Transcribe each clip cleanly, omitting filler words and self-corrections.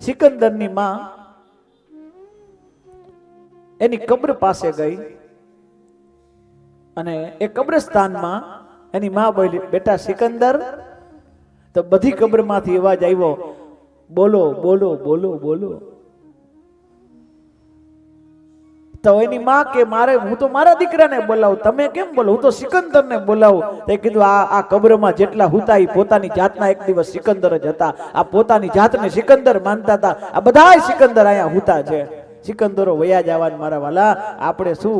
સિકંદરની માં એની કબ્ર પાસે ગઈ અને એ કબ્રસ્તાનમાં એની માં બોલી, બેટા સિકંદર. તો બધી કબ્રમાંથી અવાજ આવ્યો, બોલો બોલો બોલો બોલો. તો એની માં કે હું તો મારા દીકરાને બોલાવું, તમે કેમ બોલો? હું તો સિકંદરને બોલાવું. તે કીધું આ કબ્રમાં જેટલા હતા એ પોતાની જાતના એક દિવસ સિકંદર જ હતા. આ પોતાની જાતને સિકંદર માનતા હતા. આ બધાય સિકંદર અહીંયા હતા છે. સિકંદરો વયા જવાના મારા વાલા. આપણે શું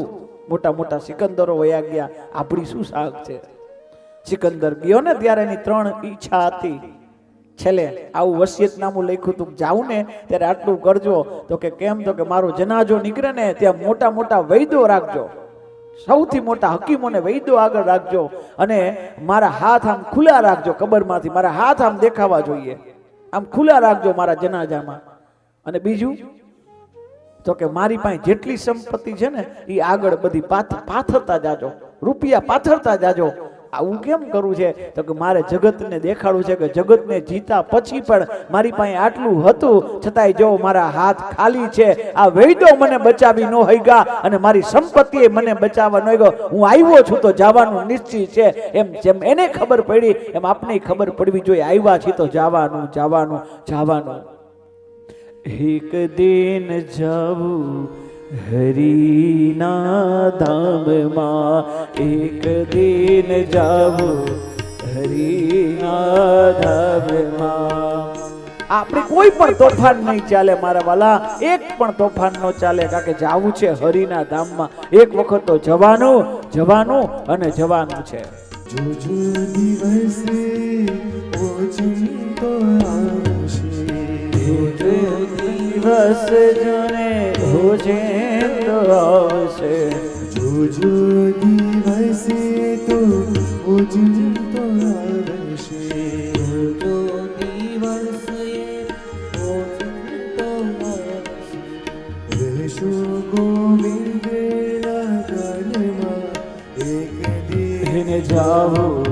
મોટા મોટા સિકંદરો વયા ગયા, આપણી શું શાક છે? સિકંદર ગયો ને ત્યારે એની 3 ઈચ્છા હતી. છેલ્લે આવું વસિયતનામું લખ્યું તું, જાઉં ને ત્યારે આટલું કરજો. તો કે કેમ? તો કે મારો જનાજો નીકળે ને ત્યાં મોટા મોટા વૈદો રાખજો, સૌથી મોટા હકીમોને વૈદો આગળ રાખજો, અને મારા હાથ આમ ખુલ્લા રાખજો. કબરમાંથી મારા હાથ આમ દેખાવા જોઈએ, આમ ખુલ્લા રાખજો મારા જનાજામાં. અને બીજું તો કે મારી પાસે જેટલી સંપત્તિ છે ને એ આગળ બધી પાથરતા જાજો, રૂપિયા પાથરતા જાજો. આવું કેમ કરવું છે? તો કે મારે જગતને દેખાડવું છે કે જગતને જીતા પછી પણ મારી પાસે આટલું હતું છતાંય જો મારા હાથ ખાલી છે. આ વૈદો મને બચાવી ન હઈગા અને મારી સંપત્તિએ મને બચાવવા ન હઈગો. હું આવ્યો છું તો જવાનું નિશ્ચિત છે. એમ જેમ એને ખબર પડી એમ આપણે ખબર પડવી જોઈએ, આવ્યા છીએ તો જવાનું જવાનું જવાનું. એક દિન જાવું હરિના ધામમાં, એક દિન જાવું હરિના ધામમાં. આપણે કોઈ પણ તોફાન નહીં ચાલે મારા વાલા, એક પણ તોફાન ન ચાલે, કારણ કે જાવું છે હરિના ધામમાં. એક વખત તો જવાનું જવાનું અને જવાનું છે. જોજો દિવસે ઓચિંતો આવશે, જોજો દિવસ જોને હોજે તો આવશે. જોજો દિવસે તો ઓચિંતો આવશે, જોજો દિવસે ઓચિંતો આવશે. રહેશો ગોવિંદના ગણમાં, એક દિન જાવું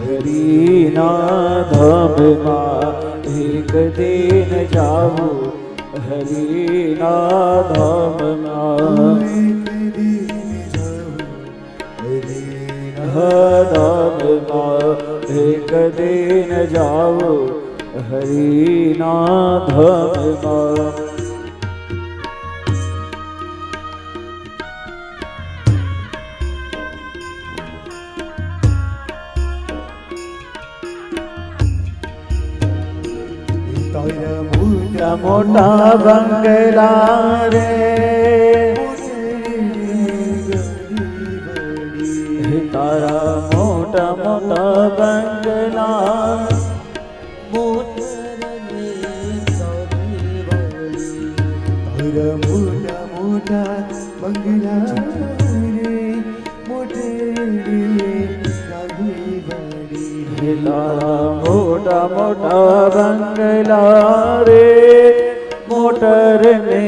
હરિના ધામમાં, એક દિન જાવું હરિના ધામમાં, એક દિન જાવું ધામમાં, એક દિન જાવું હરિના ધામમાં. મોટા મોટા બંગલા રે, તારા મોટા મોટા બંગલા, તારા મોટા મોટા બંગલા રે, મોટે ગાડી વાળી. તારા મોટા મોટા બંગલા રે, મોટર ને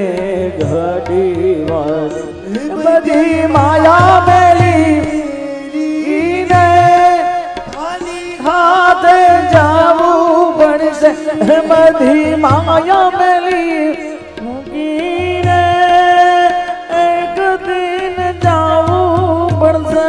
ગાડી વાળી. બધી માયા મેલી ને ખાલી હાથે જાવું પડશે. બધી માયા મેલી મૂકીને એક દિન જાવું પડશે.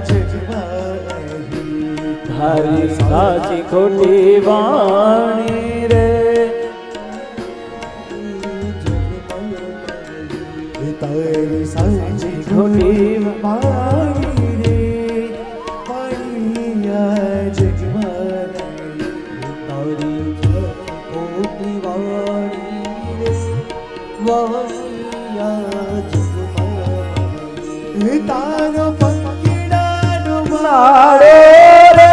જગમાં અહીં. તારી સાચી ખોટી વાણી રે તારી સાચી ખોટી વાણી રે વાણી આ જગમાં તારી ખોટી વાણી રે વાણિયા જગમાં તારો પંખીડાનો મારો રે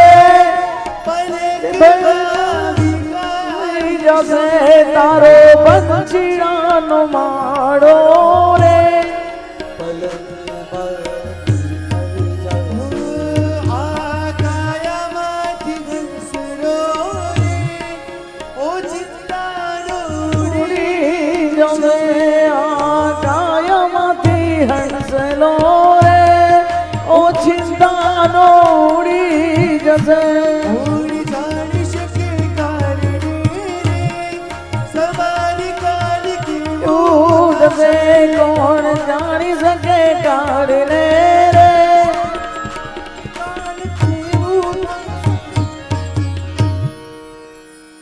પલકમાં વિકાઈ જશે તારો પંછીડાનો માળો રે આ કાયામાંથી હંસરો રે ઓ ચિંતાનો ઉડી જશે આ કાયામાંથી હંસલો રે ઓ ચિંતાનો ઉડી જશે